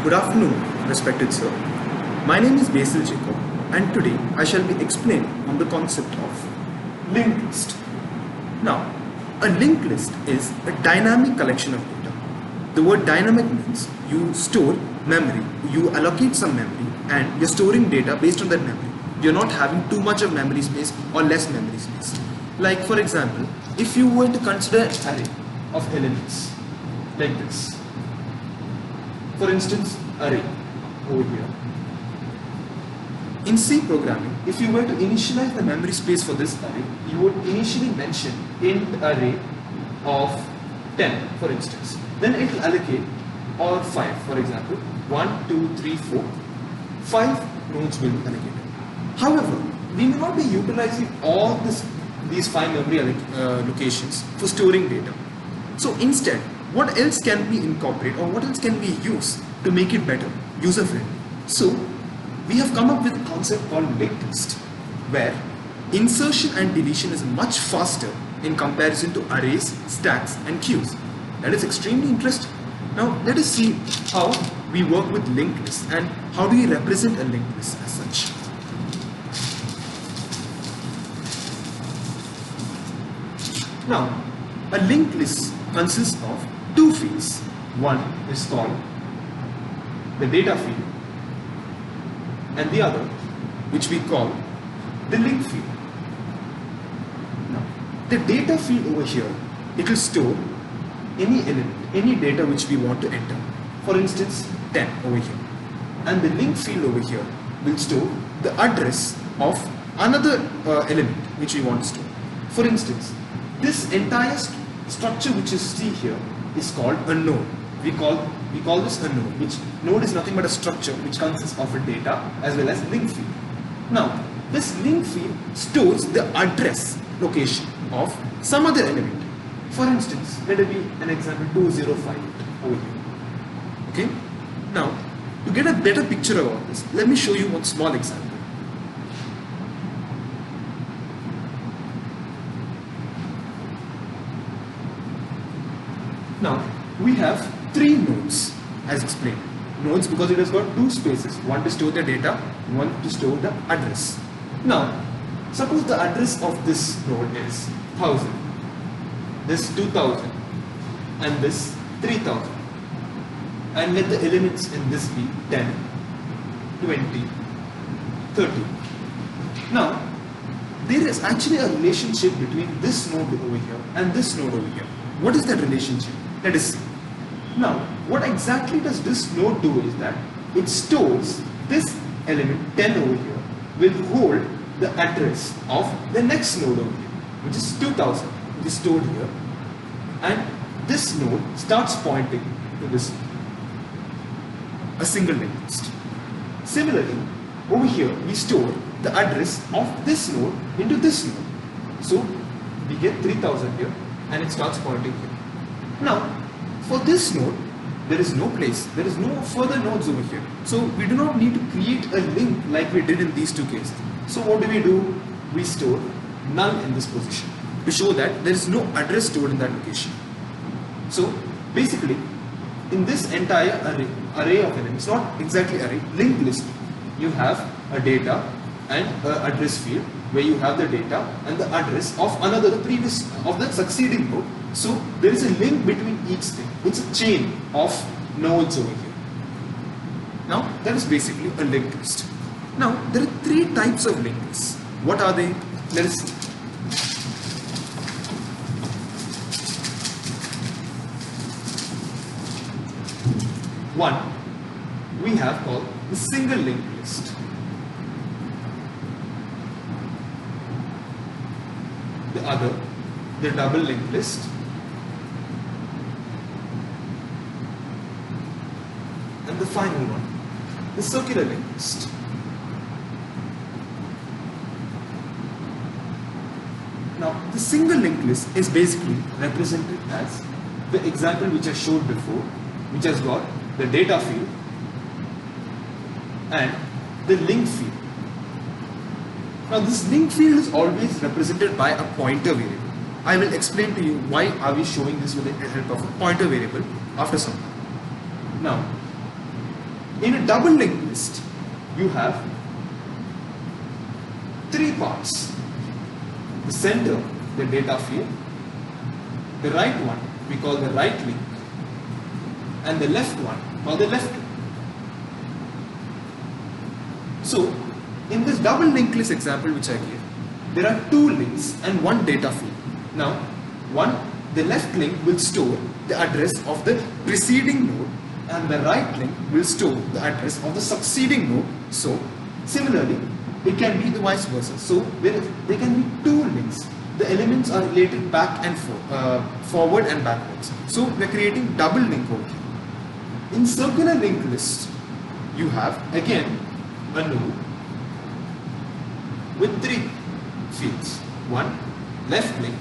Good afternoon, respected sir. My name is Basil and today I shall be explaining on the concept of linked list. Now, a linked list is a dynamic collection of data. The word dynamic means you store memory, you allocate some memory and you're storing data based on that memory. You're not having too much of memory space or less memory space. Like for example, if you were to consider an array of elements like this. For instance, array over here. In C programming, if you were to initialize the memory space for this array, you would initially mention int array of 10, for instance. Then it will allocate, or 5, for example, 1, 2, 3, 4, 5 nodes will be allocated. However, we may not be utilizing all these 5 memory locations for storing data. So instead, what else can we incorporate or what else can we use to make it better, user-friendly? So we have come up with a concept called linked list, where insertion and deletion is much faster in comparison to arrays, stacks and queues. That is extremely interesting. Now let us see how we work with linked lists and how do we represent a linked list as such. Now, a linked list consists of two fields. One is called the data field and the other, which we call the link field. Now, the data field over here, it will store any element, any data which we want to enter. For instance, 10 over here. And the link field over here will store the address of another element which we want to store. For instance, this entire structure which you see here is called a node. We call this a node, which node is nothing but a structure which consists of a data as well as link field. Now, this link field stores the address location of some other element. For instance, let it be an example 205 over here. Okay? Now, to get a better picture about this, let me show you one small example. Now, we have 3 nodes as explained. Nodes because it has got 2 spaces, one to store the data, one to store the address. Now, suppose the address of this node is 1000, this 2000 and this 3000, and let the elements in this be 10, 20, 30. Now, there is actually a relationship between this node over here and this node over here. What is that relationship? Let us see. Now, what exactly does this node do is that it stores this element 10 over here will hold the address of the next node over here, which is 2000, which is stored here, and this node starts pointing to this, a single linked list. Similarly, over here we store the address of this node into this node. So we get 3000 here and it starts pointing here. Now, for this node, there is no place, there is no further nodes over here. So we do not need to create a link like we did in these two cases. So what do? We store null in this position to show that there is no address stored in that location. So basically, in this entire array of elements, not exactly array, linked list, you have a data and an address field where you have the data and the address of the succeeding node. So there is a link between each thing. It's a chain of nodes over here. Now that is basically a linked list. Now there are 3 types of linked lists. What are they? Let us see. One, we have called the single linked list. The other, the double linked list. And the final one, the circular linked list. Now, the single linked list is basically represented as the example which I showed before, which has got the data field and the link field. Now, this link field is always represented by a pointer variable. I will explain to you why are we showing this with the help of a pointer variable after some time. Now, In a double linked list, you have three parts. The center, the data field, the right one we call the right link, and the left one called the left link. So, in this double linked list example which I gave, there are two links and one data field. Now, the left link will store the address of the preceding node, and the right link will store the address of the succeeding node. So, similarly, it can be the vice versa. So, there can be two links. The elements are related back and forward and backwards. So, we are creating double link over here. In circular linked list, you have again a node with three fields. One, left link,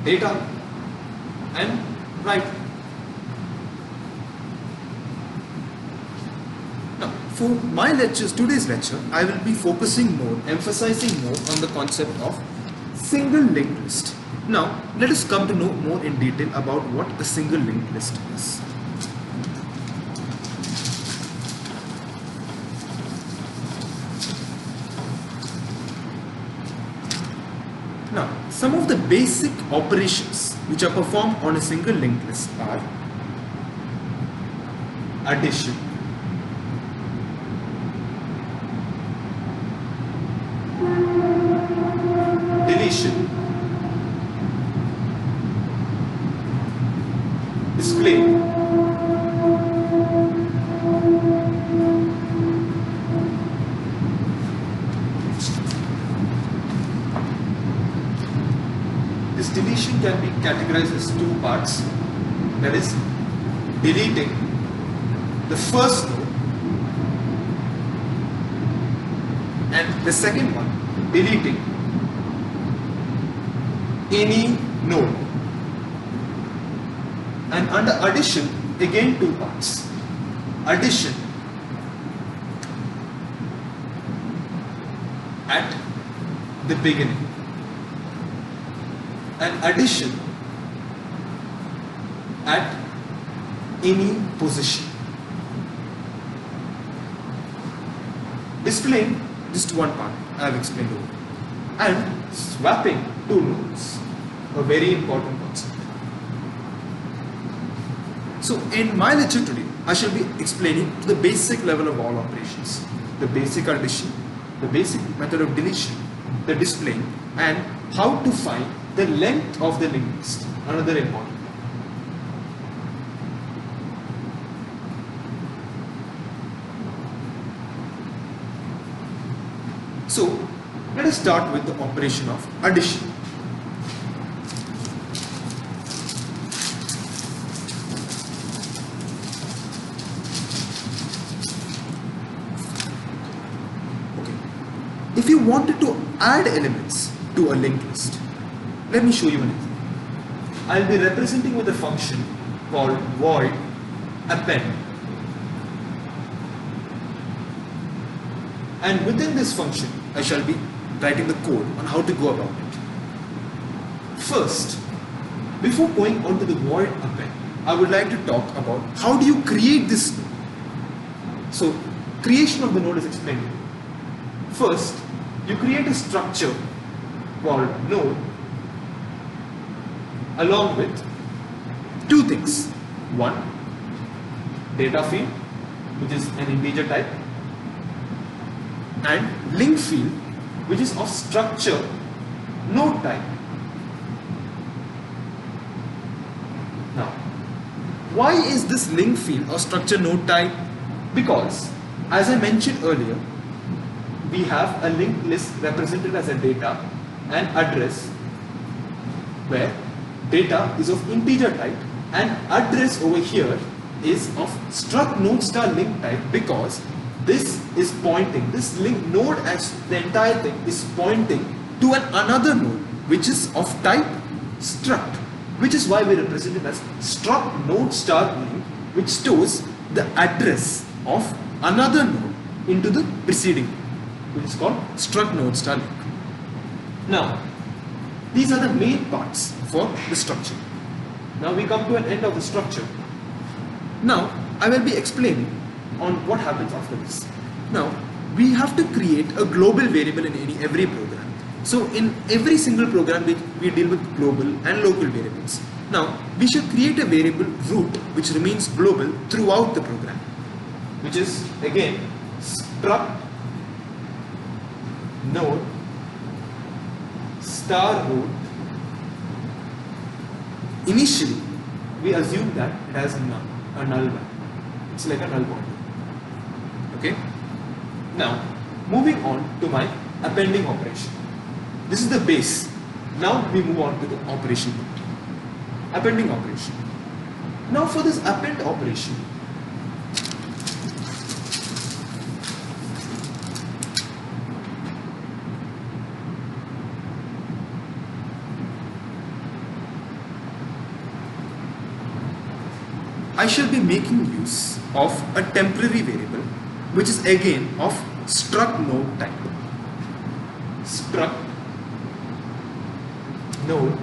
data, and right link. Now, for my lectures, today's lecture, I will be emphasizing more on the concept of single linked list. Now, let us come to know more in detail about what a single linked list is. Now, some of the basic operations which are performed on a single linked list are addition, deletion, display, this deletion can be categorized as two parts, that is deleting the first node and the second one deleting any node. And under addition, again two parts. Addition at the beginning and addition at any position. Displaying just one part I have explained over. And swapping two nodes, a very important concept. So in my lecture today, I shall be explaining the basic level of all operations, the basic addition, the basic method of deletion, the displaying, and how to find the length of the linked list, another important one. So let us start with the operation of addition. If you wanted to add elements to a linked list, let me show you an example. I'll be representing with a function called void append. And within this function, I shall be writing the code on how to go about it. First, before going on to the void append, I would like to talk about how do you create this node. So, creation of the node is explained here. First, you create a structure called node along with two things. One, data field, which is an integer type, and link field, which is of structure node type. Now, why is this link field or structure node type? Because, as I mentioned earlier, we have a linked list represented as a data and address, where data is of integer type and address over here is of struct node star link type, because this is pointing, this link node as the entire thing is pointing to another node which is of type struct, which is why we represent it as struct node star link, which stores the address of another node into the preceding node, which is called struct node star link. Now, these are the main parts for the structure. Now we come to an end of the structure. Now I will be explaining on what happens after this. Now, we have to create a global variable in every program. So in every single program, we deal with global and local variables. Now, we should create a variable root which remains global throughout the program, which is again struct node star root. Initially, we assume that it has a null value. It's like a null pointer. Okay. Now, moving on to my appending operation. This is the base. Now we move on to the operation. Appending operation. Now for this append operation, I shall be making use of a temporary variable which is again of struct node type. Struct node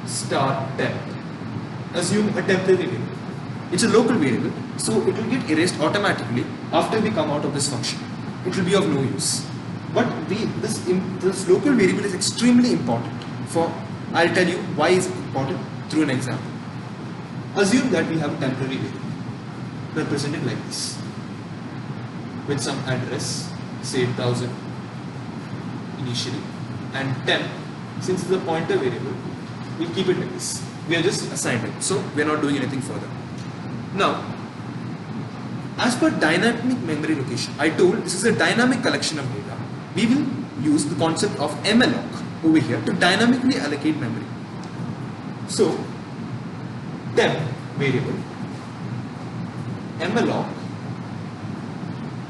star temp. Assume a temporary variable. It's a local variable, so it will get erased automatically after we come out of this function. It will be of no use. But this local variable is extremely important for, I'll tell you why it's important through an example. Assume that we have a temporary variable represented like this with some address, say 1000 initially, and temp, since it's a pointer variable, we'll keep it like this. We are just assigned it, so we are not doing anything further. Now, as per dynamic memory location, I told this is a dynamic collection of data. We will use the concept of malloc over here to dynamically allocate memory. So, temp variable malloc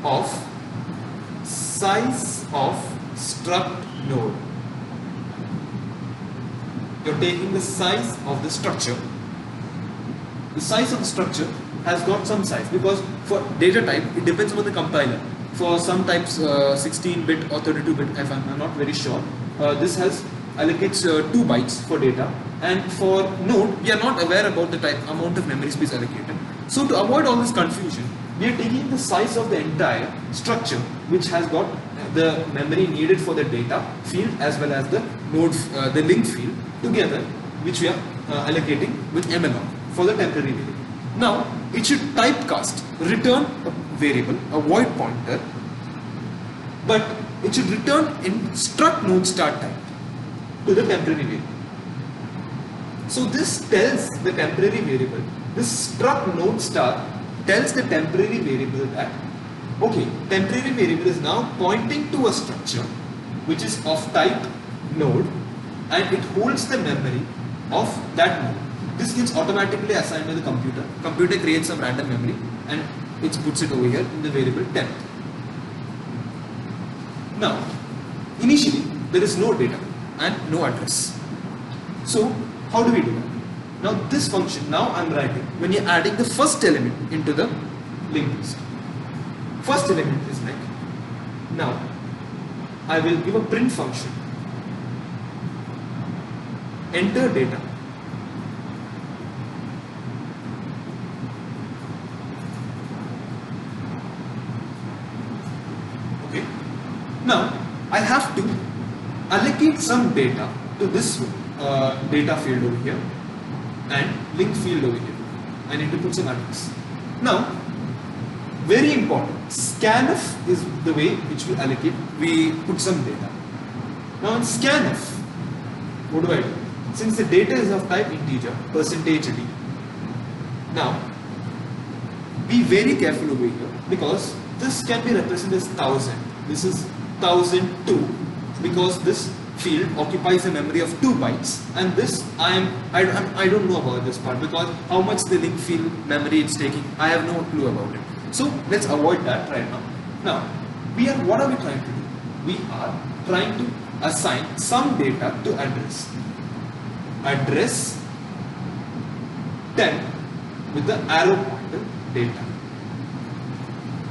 of size of struct node. You're taking the size of the structure. The size of the structure has got some size because for data type it depends on the compiler. For some types 16-bit or 32-bit, I'm not very sure. This allocates 2 bytes for data, and for node we are not aware about the amount of memory space allocated. So to avoid all this confusion, we are taking the size of the entire structure which has got the memory needed for the data field as well as the node, the link field together, which we are allocating with malloc for the temporary variable. Now it should typecast, return a variable, a void pointer, but it should return in struct node start type to the temporary variable. So this tells the temporary variable, this struct node star tells the temporary variable that, okay, temporary variable is now pointing to a structure which is of type node and it holds the memory of that node. This gets automatically assigned by the computer. Computer creates some random memory and it puts it over here in the variable temp. Now, initially there is no data and no address. So how do we do that? Now this function, now I'm writing, when you're adding the first element into the linked list. First element is like, now I will give a print function, enter data, okay. Now I have to allocate some data to this data field over here and link field over here. I need to put some address. Now, very important, scanf is the way which we allocate, we put some data. Now in scanf, what do I do? Since the data is of type integer, %d, now be very careful over here because this can be represented as 1000. This is 1002 because this field occupies a memory of 2 bytes, and this I don't know about this part because how much the link field memory it's taking, I have no clue about it. So let's avoid that right now. Now what are we trying to do? We are trying to assign some data to address. Address temp with the arrow pointer data.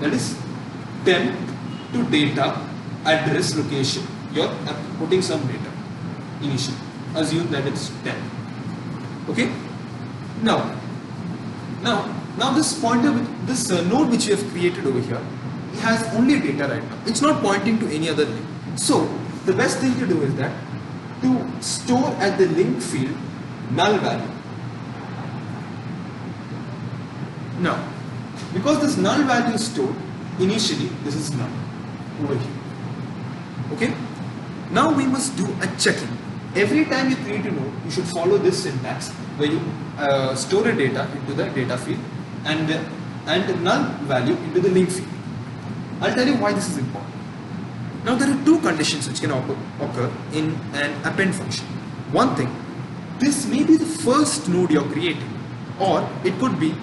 That is temp to data address location. You're putting some data initially. Assume that it's 10. Okay? Now Now this pointer, this node which we have created over here, it has only data right now. It's not pointing to any other link. So the best thing to do is that to store at the link field null value. Now, because this null value is stored, initially this is null over here. Okay? Now we must do a checking. Every time you create a node, you should follow this syntax where you store a data into the data field and the null value into the link field. I'll tell you why this is important. Now there are two conditions which can occur in an append function. One thing, this may be the first node you're creating, or it could be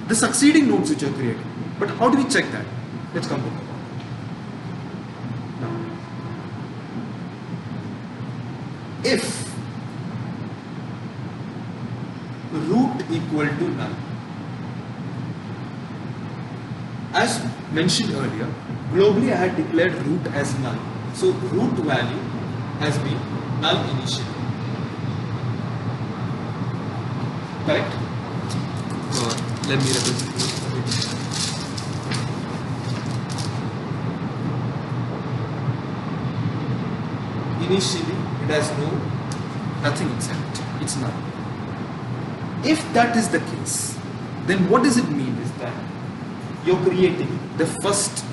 the succeeding nodes which you're creating. But how do we check that? Let's come to that. Now, if root equal to null, as mentioned earlier, globally I had declared root as null. So root value has been null initially. Correct? Let me represent this. Initially it has nothing inside it. It's null. If that is the case, then what does it mean is that you're creating the first,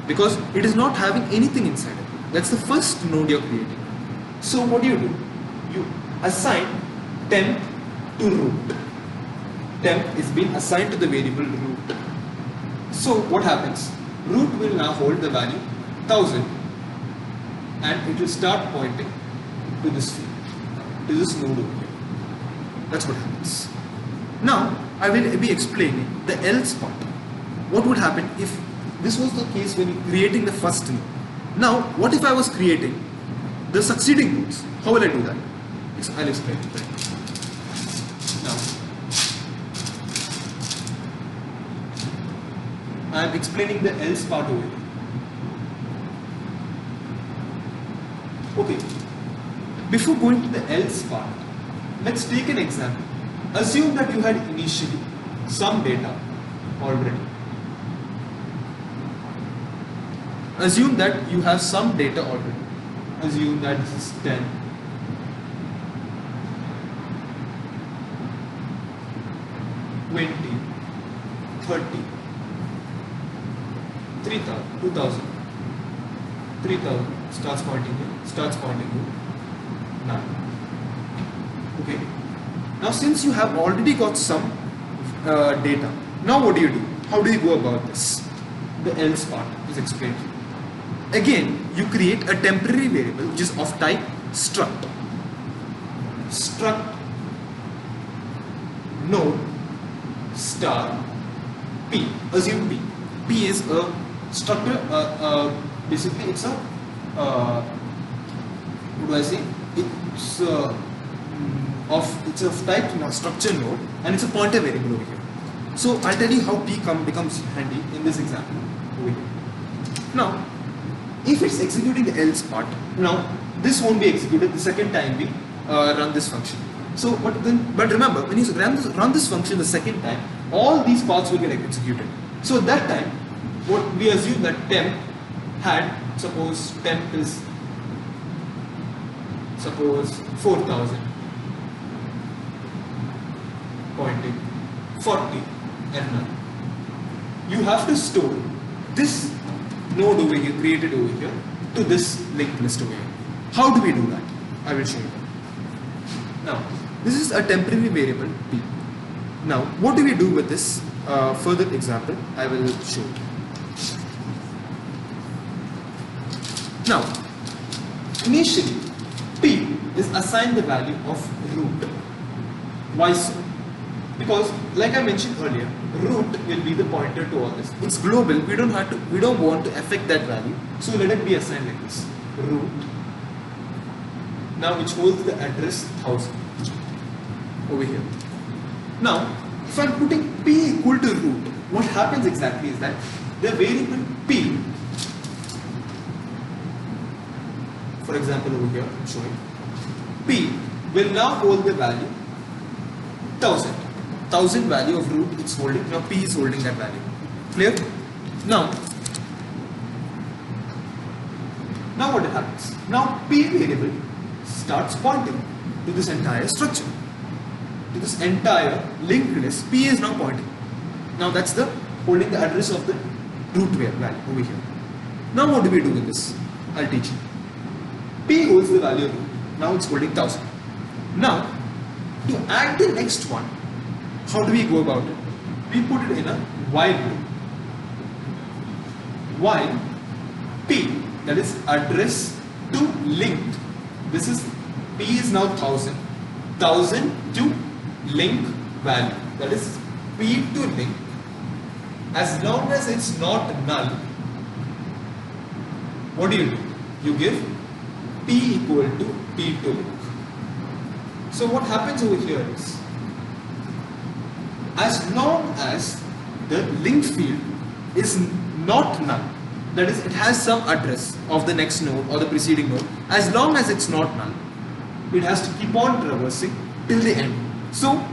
because it is not having anything inside it. That's the first node you're creating. So what do? You assign temp to root. Temp is being assigned to the variable root. So what happens? Root will now hold the value 1000 and it will start pointing to this field, to this node over here. That's what happens. Now I will be explaining the else part. What would happen if this was the case when you're creating the first node? Now, what if I was creating the succeeding nodes? How will I do that? I'll explain it. Now, I am explaining the else part over here. Okay, before going to the else part, let's take an example. Assume that you had initially some data already. Assume that you have some data already. Assume that this is 10. 20, 30, 3000, 2000, 3000, starts pointing here, none. Okay. Now since you have already got some data, now what do? How do you go about this? The else part is explained. Again, you create a temporary variable which is of type struct. Struct node star p. Assume p. P is a structure. Basically, it's a what do I say? It's of type structure node, and it's a pointer variable over here. So I'll tell you how p becomes handy in this example over here. Now, if it's executing the else part, now this won't be executed the second time we run this function. So, but remember, when you run this function the second time, all these parts will get executed. So at that time, what we assume that temp had, suppose temp is 4000 pointing 40 and none. You have to store this node over here, created over here, to this linked list over here. How do we do that? I will show you. Now, this is a temporary variable p. Now, what do we do with this? Further example, I will show you. Now, initially, p is assigned the value of root. Why so? Because, like I mentioned earlier, root will be the pointer to all this. It's global. We don't want to affect that value. So let it be assigned like this. Root. Now, which holds the address 1000 over here. Now, if I'm putting p equal to root, what happens exactly is that the variable p, for example over here, I'm showing, p will now hold the value 1000. 1000 value of root it's holding. Now P is holding that value. Clear? Now what happens? Now P variable starts pointing to this entire structure. To this entire linked list, P is now pointing. Now that's the holding the address of the root value over here. Now what do we do with this? I'll teach you. P holds the value of root. Now it's holding 1000. Now to add the next one, how do we go about it? We put it in a while loop. While P, that is address to linked, this is P is now 1000. 1000 to link value, that is P to link. As long as it's not null, what do? You give P equal to P to link. So what happens over here is, as long as the link field is not null, that is it has some address of the next node or the preceding node, as long as it's not null, it has to keep on traversing till the end. So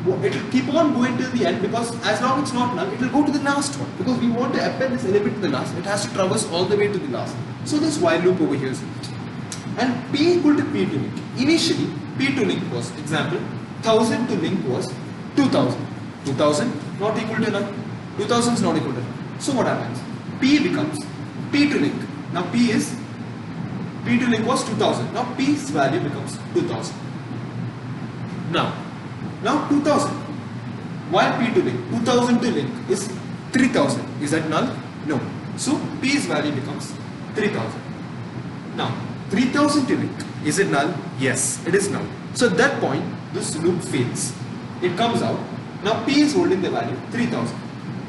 it will keep on going till the end, because as long as it's not null, it will go to the last one, because we want to append this element to the last. It has to traverse all the way to the last. So this while loop over here is used. And P equal to P to link. Initially P to link was, example, 1000 to link was 2000. 2000 not equal to null. 2000 is not equal to null. So what happens? P becomes P to link. Now P to link was 2000. Now P's value becomes 2000. Now 2000. While P to link, 2000 to link is 3000. Is that null? No. So P's value becomes 3000. Now 3000 to link, is it null? Yes, it is null. So at that point, this loop fails. It comes out. Now P is holding the value 3000.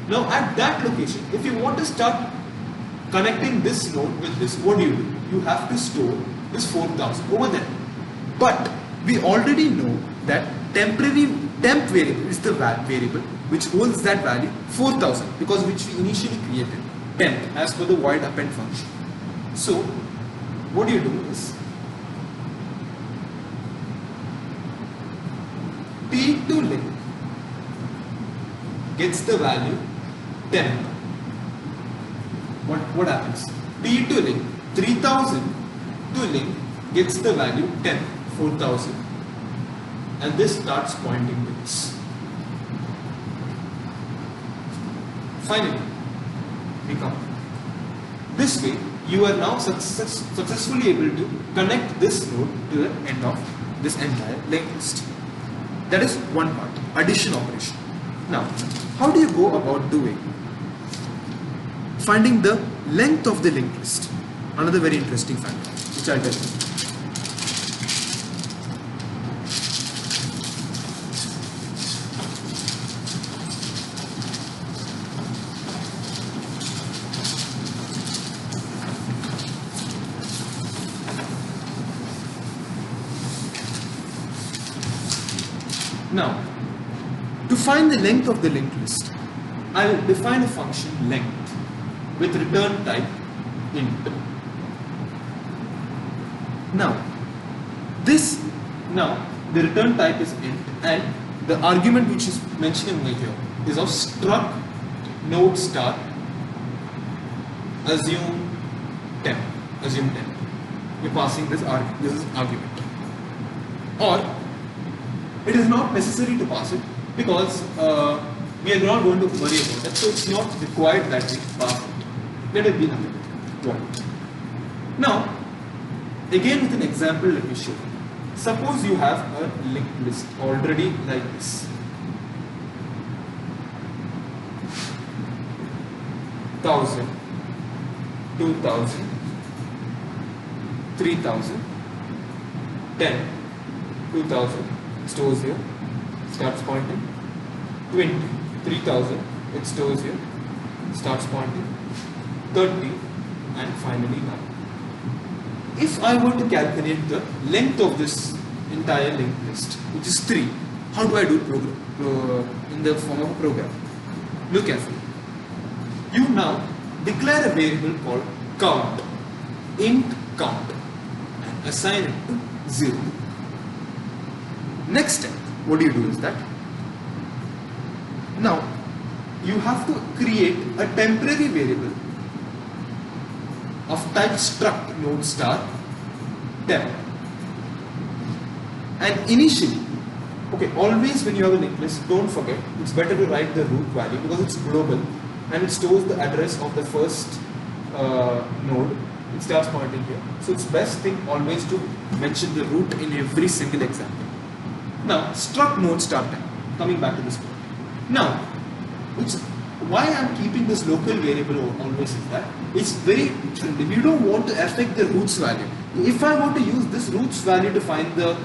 Now at that location, if you want to start connecting this node with this, what do? You have to store this 4000 over there. But we already know that temp variable is the variable which holds that value 4000, because which we initially created, temp, as per the void append function. So what do is P to link gets the value temp. What happens? P to link 3000 to link gets the value temp 4000, and this starts pointing to this. Finally, we come. This way, you are now successfully able to connect this node to the end of this entire linked list. That is one part, addition operation. Now, how do you go about finding the length of the linked list? Another very interesting factor, which I'll tell you. Now, to find the length of the linked list, I will define a function length with return type int. Now, the return type is int, and the argument which is mentioned over here is of struct node star assume temp. We're passing this argument. Or it is not necessary to pass it, because we are not going to worry about that, so it's not required that we pass it. Let it be nothing. Now, again with an example, let me show you. Suppose you have a linked list already like this. 1000, 2000, 3000, 10, 2000. Stores here, starts pointing, 20, 3000, it stores here, starts pointing, 30, and finally 9. If I were to calculate the length of this entire linked list, which is 3, how do I do it in the form of a program? Look carefully. You now declare a variable called count, int count, and assign it to 0. Next step, what do is that Now, you have to create a temporary variable of type struct node star temp. And initially, okay, always when you have a linked list, don't forget, it's better to write the root value because it's global and it stores the address of the first node. It starts pointing here. So it's best thing always to mention the root in every single example. Now, struct node start temp. Coming back to this point. Now, why I'm keeping this local variable always is that it's very different. If you don't want to affect the roots value, if I want to use this roots value to find the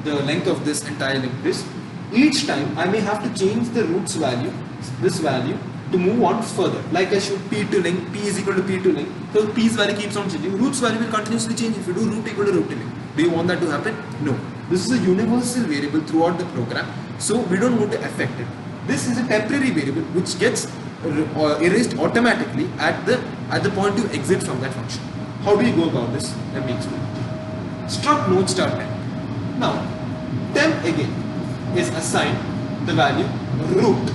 length of this entire linked list, each time I may have to change the roots value, this value, to move on further. Like I should p to link, p is equal to p to link. So p's value keeps on changing. Roots value will continuously change if you do root equal to root to link. Do you want that to happen? No. This is a universal variable throughout the program, so we don't want to affect it. This is a temporary variable which gets erased automatically at the point you exit from that function. How do you go about this? Let me explain. Struct node start temp. Now, temp again is assigned the value root.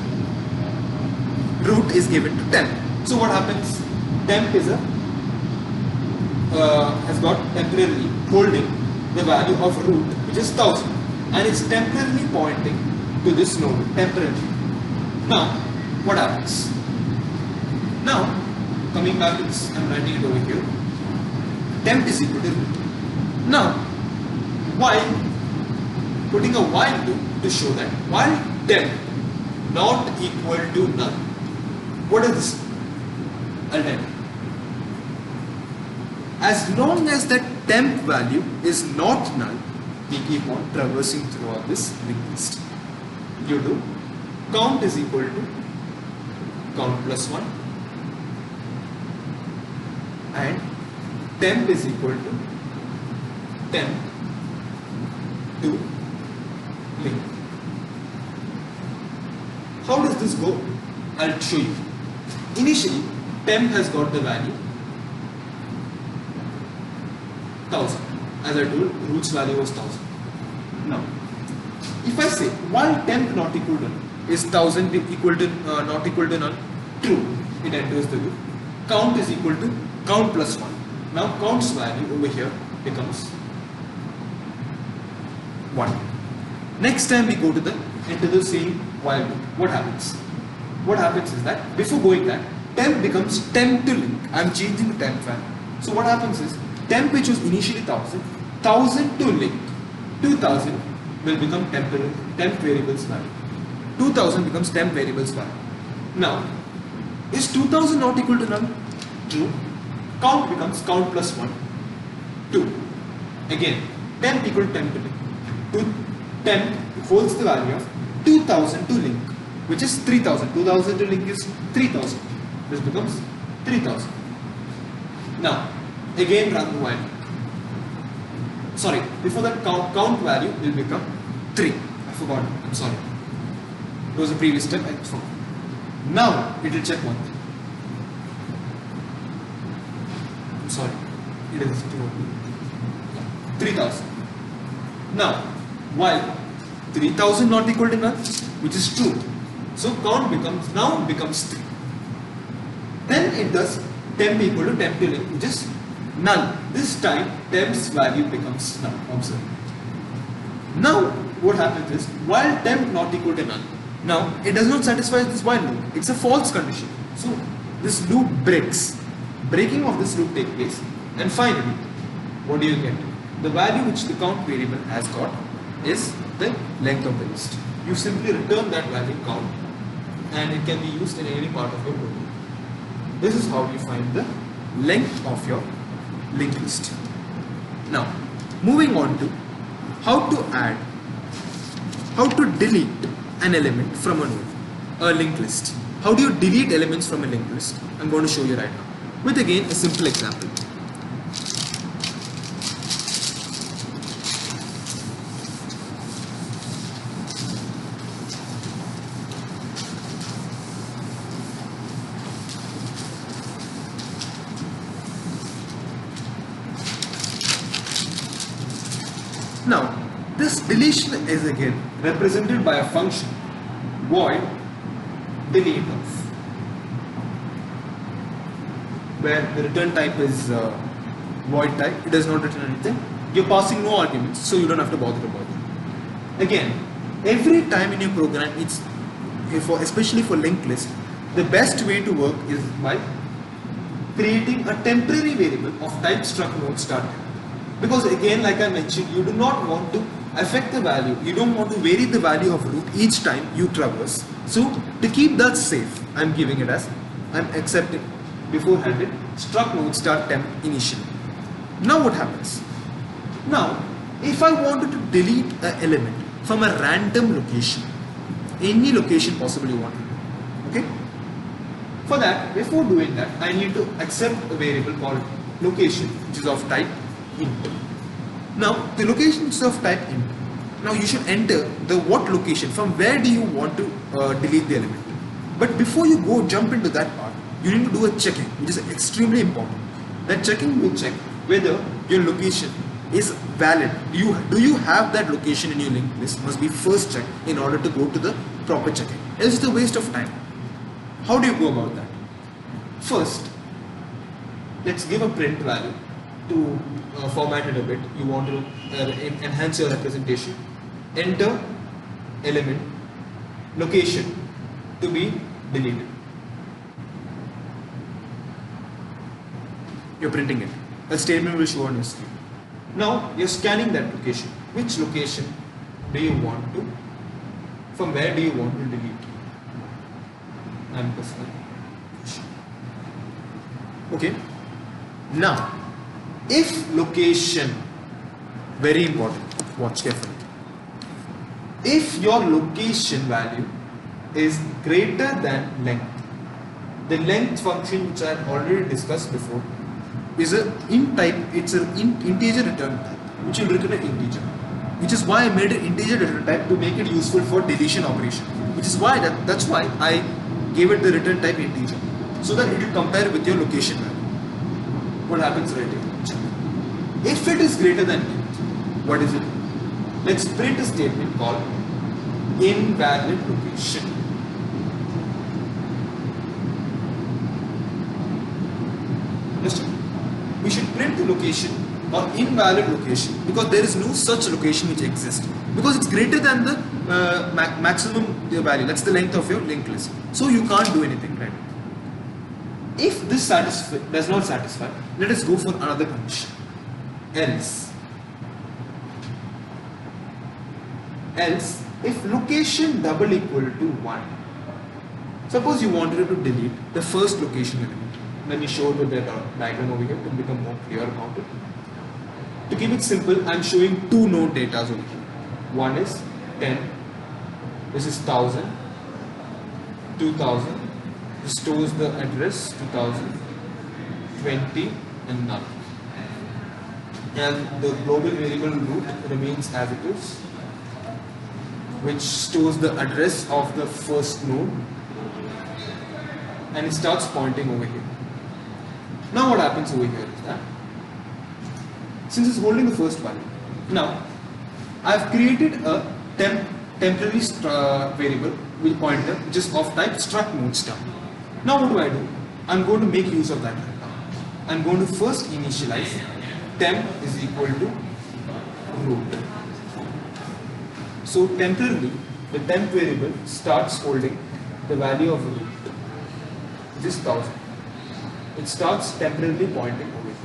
Root is given to temp. So what happens? Temp is has got temporarily holding the value of root, which is 1000, and it's temporarily pointing to this node temporarily. Now, what happens? Now, coming back to this, I'm writing it over here. Temp is equal to root. Now, while putting a while to show that while temp not equal to null. What is this? I'll tell you. As long as that temp value is not null, we keep on traversing throughout this linked list. You do count is equal to count plus 1 and temp is equal to temp to link. How does this go? I'll show you. Initially, temp has got the value 1000. As I told, root's value was 1000. Now, if I say while temp not equal to null is 1000 equal to not equal to null, true, it enters the loop. Count is equal to count plus 1. Now count's value over here becomes 1. Next time we go to into the same while loop, what happens? What happens is that before going that, temp becomes temp to link. I'm changing the temp value. So what happens is temp, which was initially 1000 to link, 2000 will become temp variables value. 2000 becomes temp variables value. Now, is 2000 not equal to null? True. Count becomes count plus 1, 2. Again, temp equal to temp to link. Temp holds the value of 2000 to link, which is 3000. 2000 to link is 3000. This becomes 3000. Now, again run the while. Sorry, before that count value will become 3. I forgot. I'm sorry. It was the previous step. I forgot. Now it will check one thing. I'm sorry. It is 3000. Now, while 3000 not equal to null, which is true. So count becomes 3. Then it does temp equal to temp to link, which is null. This time temp's value becomes null. Observe. Now what happens is while temp not equal to null, now it does not satisfy this while loop. It's a false condition. So this loop breaks. Breaking of this loop takes place, and finally, what do you get? The value which the count variable has got is the length of the list. You simply return that value count, and it can be used in any part of your program. This is how you find the length of your linked list. Now, moving on to how to delete an element from a node, a linked list. How do you delete elements from a linked list? I'm going to show you right now with again a simple example. Now, this deletion is again represented by a function void delete of, where the return type is void type, it does not return anything. You're passing no arguments, so you don't have to bother about it. Again, every time in your program, especially for linked list, the best way to work is by creating a temporary variable of type struct node start. Because again, like I mentioned, you do not want to affect the value. You don't want to vary the value of root each time you traverse. So to keep that safe, I'm giving it as, I'm accepting beforehand struct node start temp initially. Now what happens? Now, if I wanted to delete an element from a random location, any location possible you want to do, okay? For that, before doing that, I need to accept a variable called location, which is of type int. Now, the location is of type int. Now, you should enter the what location, from where do you want to delete the element. But before you go jump into that part, you need to do a checking, which is extremely important. That checking will check whether your location is valid. Do you have that location in your linked list? Must be first checked in order to go to the proper checking. Else it's a waste of time. How do you go about that? First, let's give a print value to format it a bit. You want to enhance your representation. Enter element location to be deleted. You're printing it. A statement will show on your screen. Now you're scanning that location. Which location do you want to? From where do you want to delete? Okay. Now, if location, very important, watch carefully. If your location value is greater than length, the length function which I had already discussed before is an int type, it's an integer return type, which will return an integer. Which is why I made an integer return type to make it useful for deletion operation. Which is why that's why I gave it the return type integer, so that it will compare with your location value. What happens right here? If it is greater than int, what is it? Let's print a statement called invalid location. Listen, we should print the location or invalid location because there is no such location which exists, because it's greater than the maximum value, that's the length of your linked list. So you can't do anything, right? If this does not satisfy, let us go for another condition. Else, if location double equal to 1, suppose you wanted to delete the first location element. Let me show you the diagram over here to become more clear about it. To keep it simple, I am showing two node data over here. One is 10, this is 1000, 2000, this stores the address 2000, 20 and none. And the global variable root remains as it is, which stores the address of the first node, and it starts pointing over here. Now what happens over here is that, since it's holding the first value, now I've created a temporary variable with pointer which is of type struct node star. Now what do? I'm going to make use of that right now. I'm going to first initialize temp is equal to root. So temporarily the temp variable starts holding the value of root, which is 1000. It starts temporarily pointing over here.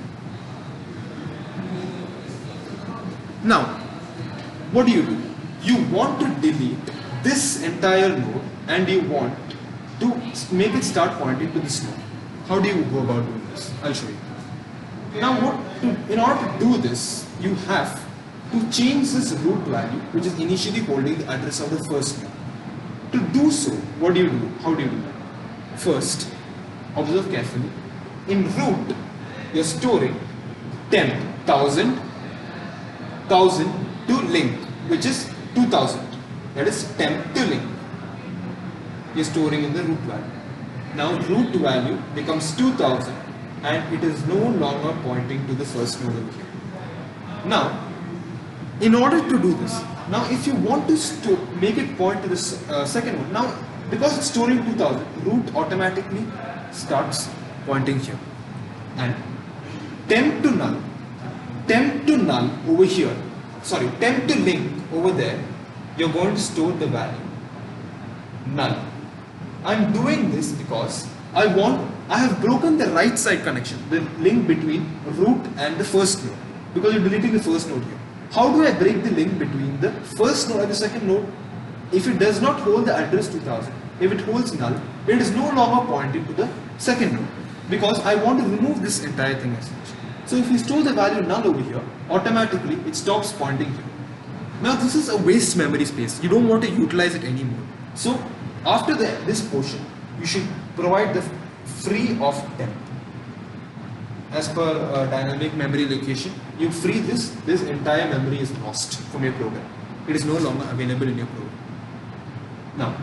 Now, what do? You want to delete this entire node and you want to make it start pointing to this node. How do you go about doing this? I'll show you. Now, in order to do this, you have to change this root value, which is initially holding the address of the first node. To do so, what do? How do you do that? First, observe carefully. In root, you're storing temp 1000 to link, which is 2000. That is temp to link. You're storing in the root value. Now root value becomes 2000 and it is no longer pointing to the first node over here. Now, in order to do this, now if you want to make it point to the second one, now Because it's storing 2000, root automatically starts pointing here. And temp to null over here, sorry, temp to link over there, you're going to store the value null. I'm doing this because I have broken the right side connection, the link between root and the first node, because you're deleting the first node here. How do I break the link between the first node and the second node? If it does not hold the address 2000, if it holds null, it is no longer pointing to the second node, because I want to remove this entire thing as such. So if you store the value null over here, automatically it stops pointing here. Now this is a waste memory space. You don't want to utilize it anymore. So after this portion, you should provide the free of temp. As per dynamic memory location, you free this entire memory is lost from your program. It is no longer available in your program. Now,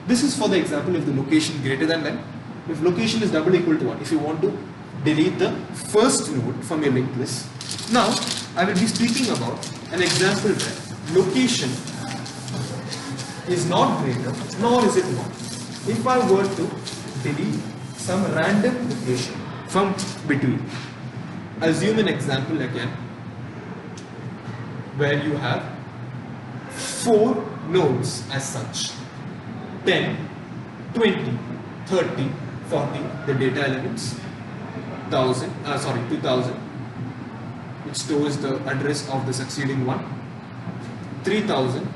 this is for the example if the location greater than 10. If location is double equal to 1, if you want to delete the first node from your linked list. Now, I will be speaking about an example where location is not greater nor is it 1. If I were to delete some random location from between, assume an example again where you have 4 nodes as such, 10, 20, 30, 40, the data elements, 2000, which stores the address of the succeeding one, 3000,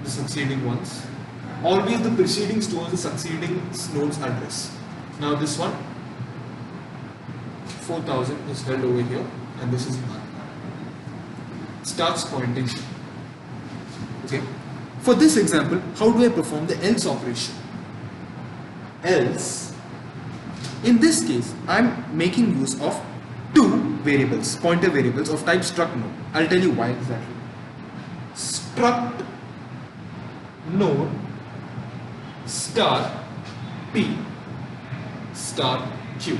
the succeeding ones. Always the preceding stores the succeeding node's address. Now this one, 4000 is held over here, and this is 1. Starts pointing. Okay. For this example, how do I perform the else operation? Else, in this case, I am making use of 2 variables, pointer variables of type struct node. I'll tell you why exactly. Struct node star p star q.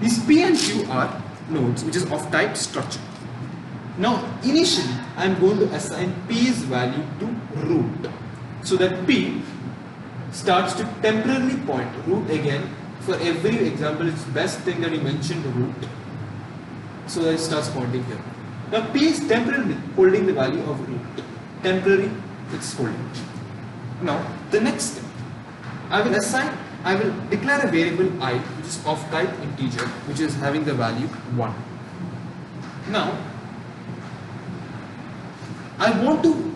These p and q are nodes which is of type structure. Now initially I am going to assign p's value to root, so that p starts to temporarily point root again. For every example, it's best thing that you mention the root, so that it starts pointing here. Now p is temporarily holding the value of root. Temporary, it's holding. Now the next step, I will declare a variable I which is of type integer, which is having the value 1. Now I want to,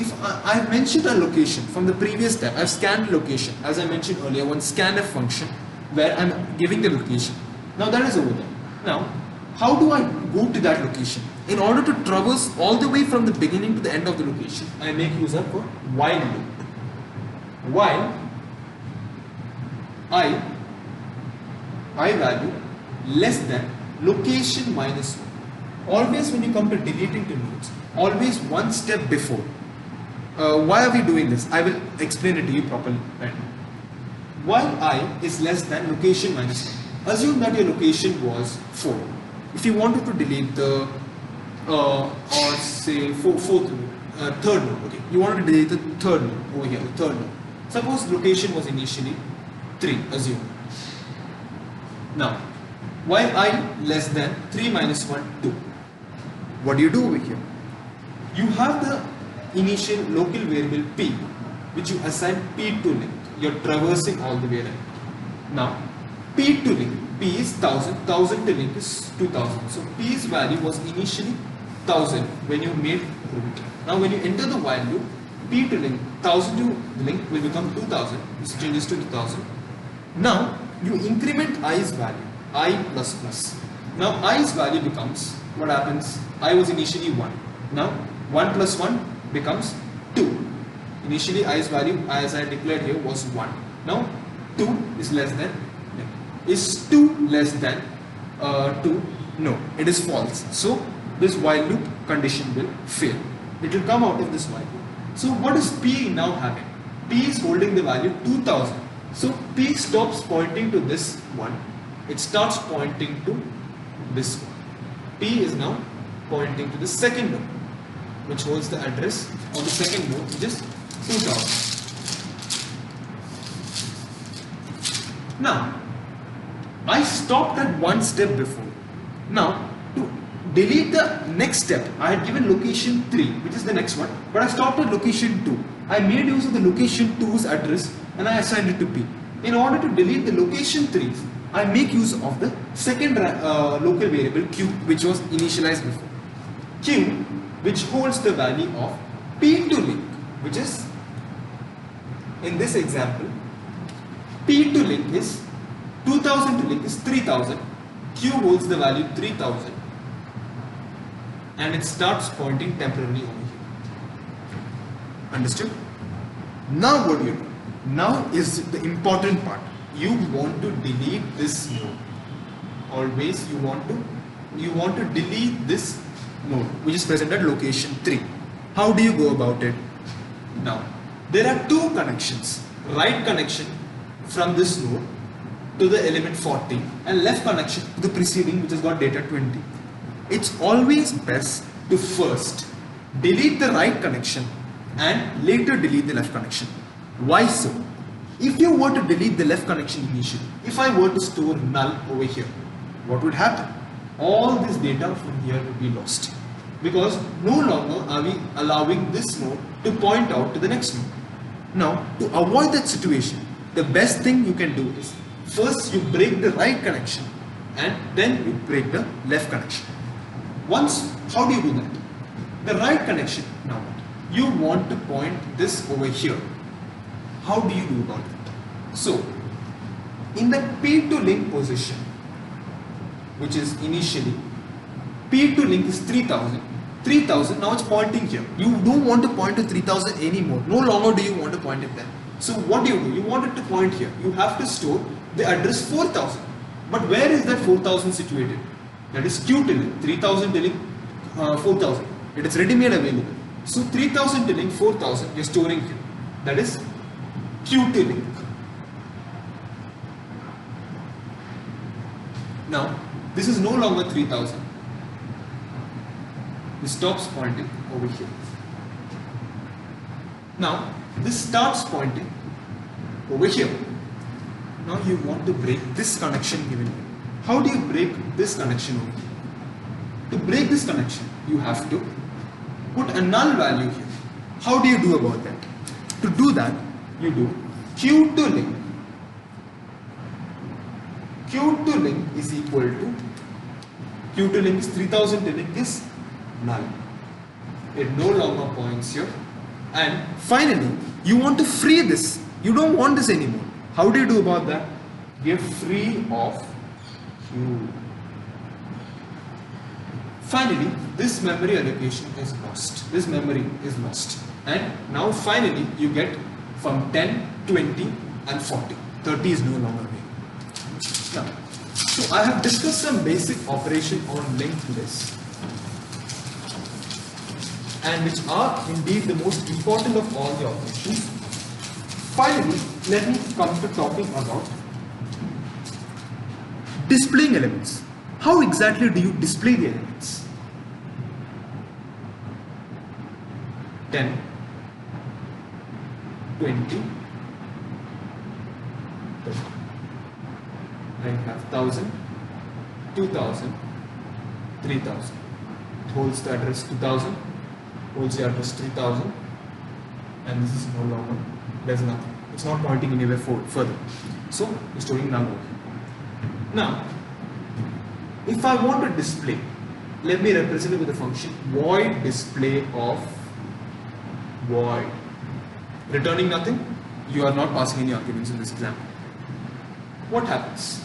if I've mentioned a location from the previous step, I've scanned location, as I mentioned earlier, one scanf function where I'm giving the location. Now that is over there. Now, how do I go to that location? In order to traverse all the way from the beginning to the end of the location, I make use of a while loop. While I value less than location minus 1. Always when you come to deleting the nodes, always one step before. Why are we doing this? I will explain it to you properly right now. While I is less than location minus 1. Assume that your location was 4. If you wanted to delete the or say third node, okay, you wanted to delete the third node over here, the third node. Suppose location was initially 3, assume. Now, while I less than 3 minus 1, 2. What do you do over here? You have the initial local variable p, which you assign p to link. You're traversing all the way around. Now, p to link, p is 1000, 1000 to link is 2000. So p's value was initially 1000 when you made root. Now when you enter the while loop, p to link, 1000 to link will become 2000. This changes to 2000. Now you increment i's value, I plus plus. Now i's value becomes, what happens? I was initially 1. Now 1 plus 1 becomes 2. Initially i's value, as I declared here, was 1. Now 2 is less than, is 2 less than 2? No, it is false. So this while loop condition will fail. It will come out of this while loop. So what is p now having? P is holding the value 2000. So p stops pointing to this one. It starts pointing to this one. P is now pointing to the second node, which holds the address of the second node, which is 2000. Now, I stopped at one step before. Now, to delete the next step, I had given location 3, which is the next one, but I stopped at location 2. I made use of the location 2's address and I assigned it to P. In order to delete the location 3, I make use of the second local variable Q, which was initialized before. Q, which holds the value of P to link, which is, in this example, P to link is 2000 to link is 3000. Q holds the value 3000 and it starts pointing temporarily over here. Understood? Now what do you do? Now is the important part. You want to delete this node. Always you want to delete this node which is present at location 3. How do you go about it? Now there are two connections. Right connection from this node to the element 40 and left connection to the preceding which has got data 20. It's always best to first delete the right connection and later delete the left connection. Why so? If you were to delete the left connection initially, if I were to store null over here, what would happen? All this data from here would be lost because no longer are we allowing this node to point out to the next node. Now, to avoid that situation, the best thing you can do is first you break the right connection and then you break the left connection. Once, how do you do that? The right connection, now what? You want to point this over here. How do you do about it? So, in the P to link position, which is initially, P to link is 3000. 3000, now it's pointing here. You don't want to point to 3000 anymore. No longer do you want to point it there. So what do? You want it to point here. You have to store the address 4000. But where is that 4000 situated? That is Q to link. 3000 to link 4000. It is ready made available. So 3000 to link 4000 you're storing here. That is Q to link. Now this is no longer 3000. This stops pointing over here. Now this starts pointing over here. Now you want to break this connection given here. How do you break this connection over here? To break this connection, you have to put a null value here. How do you do about that? To do that, you do Q to link. Q to link is equal to Q to link is 3000 to link is null. It no longer points here. And finally, you want to free this. You don't want this anymore. How do you do about that? Give free of Q. Finally, this memory allocation is lost. This memory is lost. And now finally, you get from 10, 20 and 40. 30 is no longer available. Now, so I have discussed some basic operation on linked lists, and which are indeed the most important of all the operations. Finally, let me come to talking about displaying elements. How exactly do you display the elements? 10, 20, 30. I have 1000, 2000, 3000. It holds the address 2000, holds the address 3000, and this is no longer, there's nothing. It's not pointing anywhere further. So, we're storing null over here. Now, if I want to display, let me represent it with the function void display of void. Returning nothing, you are not passing any arguments in this example. What happens?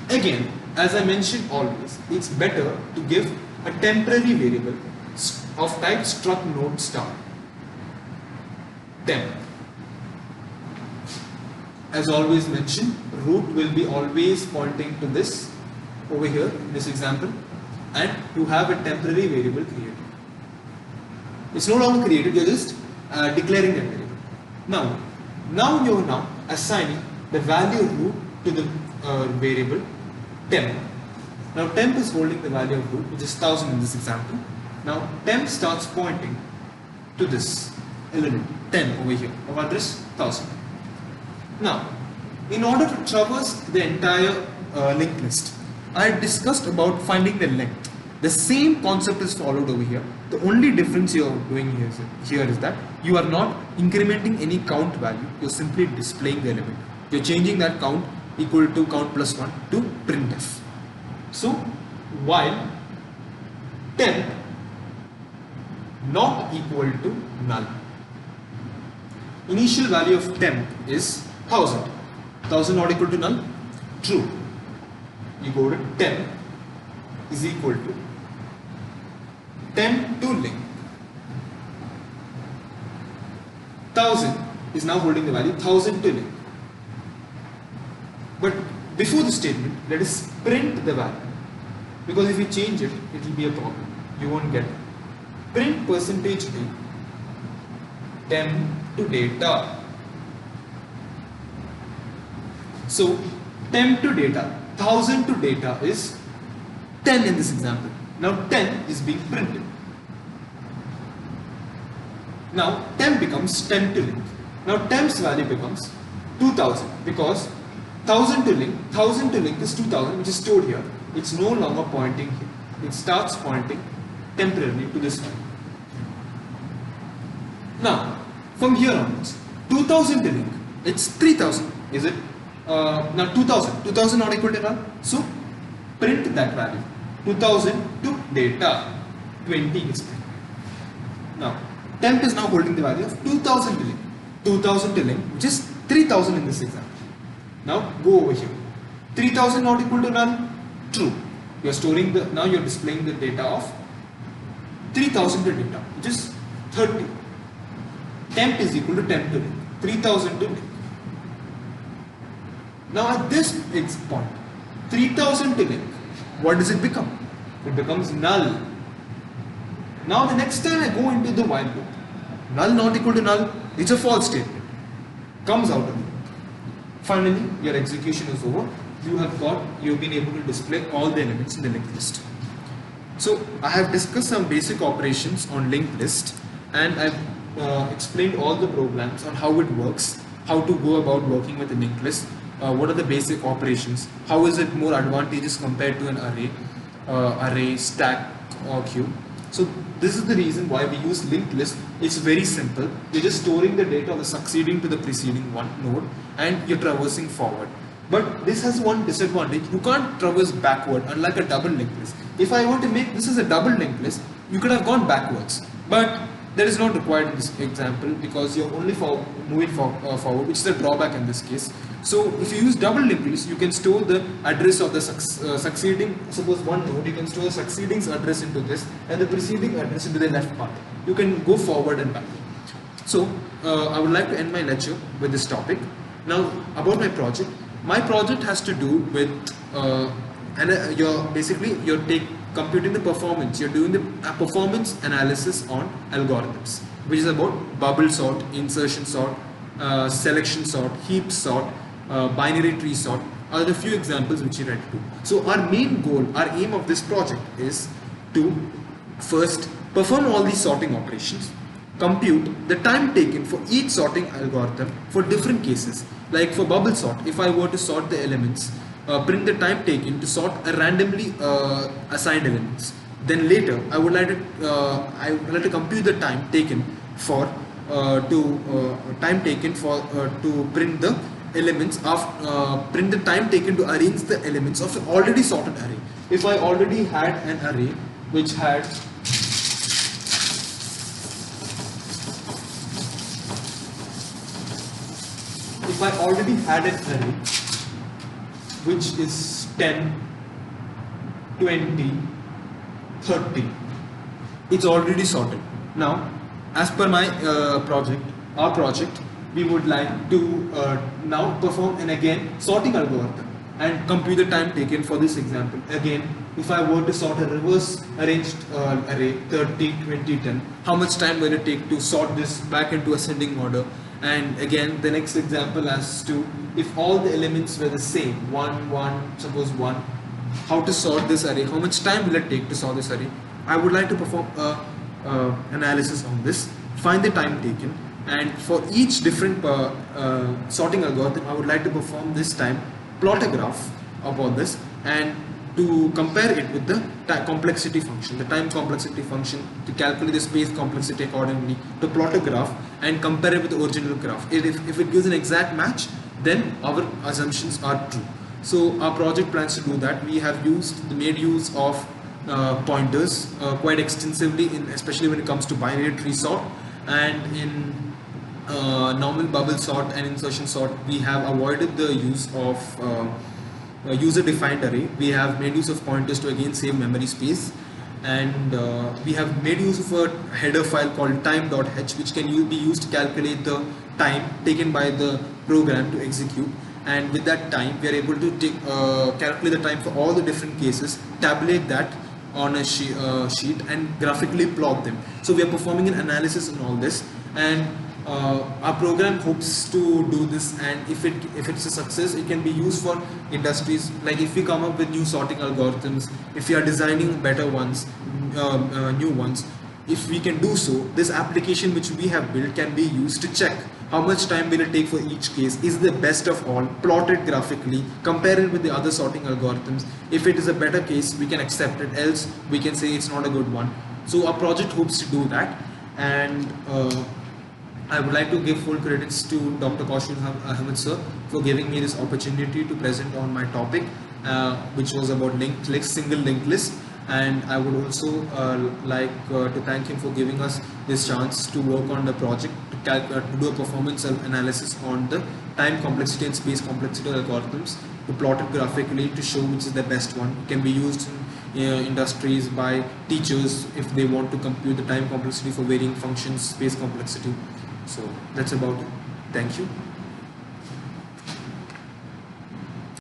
Again, as I mentioned always, it's better to give a temporary variable of type struct node star. Temp. As always mentioned, root will be always pointing to this over here in this example, and you have a temporary variable created. It's no longer created, you're just declaring that variable. Now you're now assigning the value root to the variable temp. Now temp is holding the value of root, which is 1000 in this example. Now temp starts pointing to this element 10 over here of address 1000. Now in order to traverse the entire linked list, I discussed about finding the length. The same concept is followed over here. The only difference you are doing here is that you are not incrementing any count value. You are simply displaying the element. You are changing that count equal to count plus 1 to printf. So while temp not equal to null, initial value of temp is 1000. 1000 not equal to null? True. You go to temp is equal to temp to link. 1000 is now holding the value 1000 to link. But before the statement, let us print the value, because if you change it, it will be a problem. You won't get it. Print percentage d temp to data. So temp to data, 1000 to data is 10 in this example. Now 10 is being printed. Now temp becomes temp to link. Now temp's value becomes 2000, because 1000 to link is 2000, which is stored here. It's no longer pointing here. It starts pointing temporarily to this value. Now from here onwards, 2000 to link, it's 3000, is it? Now 2000 not equal to null, so print that value. 2000 to data, 20 is printed. Now temp is now holding the value of 2000 to link. 2000 to link, which is 3000 in this example. Now go over here. 3000 not equal to null? True. You are storing the, now you are displaying the data of 3000 to data, which is 30. Temp is equal to temp to link. 3000 to link. Now at this point, 3000 to link, what does it become? It becomes null. Now the next time I go into the while loop, null not equal to null, it's a false statement. Comes out of it. Finally, your execution is over. You've been able to display all the elements in the linked list. So I have discussed some basic operations on linked list, and I've explained all the programs on how it works, how to go about working with a linked list, what are the basic operations, how is it more advantageous compared to an array, stack or queue. So this is the reason why we use linked list. It's very simple. You're just storing the data of the succeeding to the preceding one node, and you're traversing forward. But this has one disadvantage. You can't traverse backward, unlike a double linked list. If I want to make this as a double linked list, you could have gone backwards. But that is not required in this example, because you're only moving forward, which is a drawback in this case. So if you use double linked list, you can store the address of the succeeding, suppose one node, you can store the succeeding's address into this and the preceding address into the left part. You can go forward and back. So I would like to end my lecture with this topic. Now about my project. My project has to do with you're computing the performance. You're doing the performance analysis on algorithms, which is about bubble sort, insertion sort, selection sort, heap sort, binary tree sort are the few examples which you read to. So our main goal, our aim of this project is to first perform all these sorting operations, compute the time taken for each sorting algorithm for different cases. Like for bubble sort, if I were to sort the elements, print the time taken to sort a randomly assigned elements. Then later, I would like to compute the time taken for to print the elements of print the time taken to arrange the elements of an already sorted array. If I already had an array which had an array which is 10, 20, 30, it's already sorted. Now, as per my our project, we would like to now perform an again sorting algorithm and compute the time taken for this example. Again, if I were to sort a reverse arranged array 30, 20, 10, how much time will it take to sort this back into ascending order? And again, the next example as to if all the elements were the same, 1, 1, suppose 1, how to sort this array, how much time will it take to sort this array? I would like to perform analysis on this, find the time taken, And for each different sorting algorithm, I would like to perform this time plot a graph about this and to compare it with the complexity function, the time complexity function, to calculate the space complexity accordingly, to plot a graph and compare it with the original graph. If it gives an exact match, then our assumptions are true. So our project plans to do that. We have made use of pointers quite extensively, especially when it comes to binary tree sort, and in normal bubble sort and insertion sort, we have avoided the use of user-defined array. We have made use of pointers to again save memory space, and we have made use of a header file called time.h, which can be used to calculate the time taken by the program to execute. And with that time, we are able to calculate the time for all the different cases, tabulate that on a sheet and graphically plot them. So we are performing an analysis on all this, and our program hopes to do this, and if it's a success, it can be used for industries. Like if we come up with new sorting algorithms, if we are designing better ones, new ones, if we can do so, this application which we have built can be used to check how much time will it take for each case, is the best of all, plot it graphically, compare it with the other sorting algorithms. If it is a better case, we can accept it, else we can say it's not a good one. So our project hopes to do that, and I would like to give full credits to Dr. Kaushal Ahmed sir for giving me this opportunity to present on my topic, which was about linked list, single linked list. And I would also like to thank him for giving us this chance to work on the project, to do a performance analysis on the time complexity and space complexity algorithms, to plot it graphically to show which is the best one. It can be used in industries by teachers if they want to compute the time complexity for varying functions, space complexity. So that's about it. Thank you.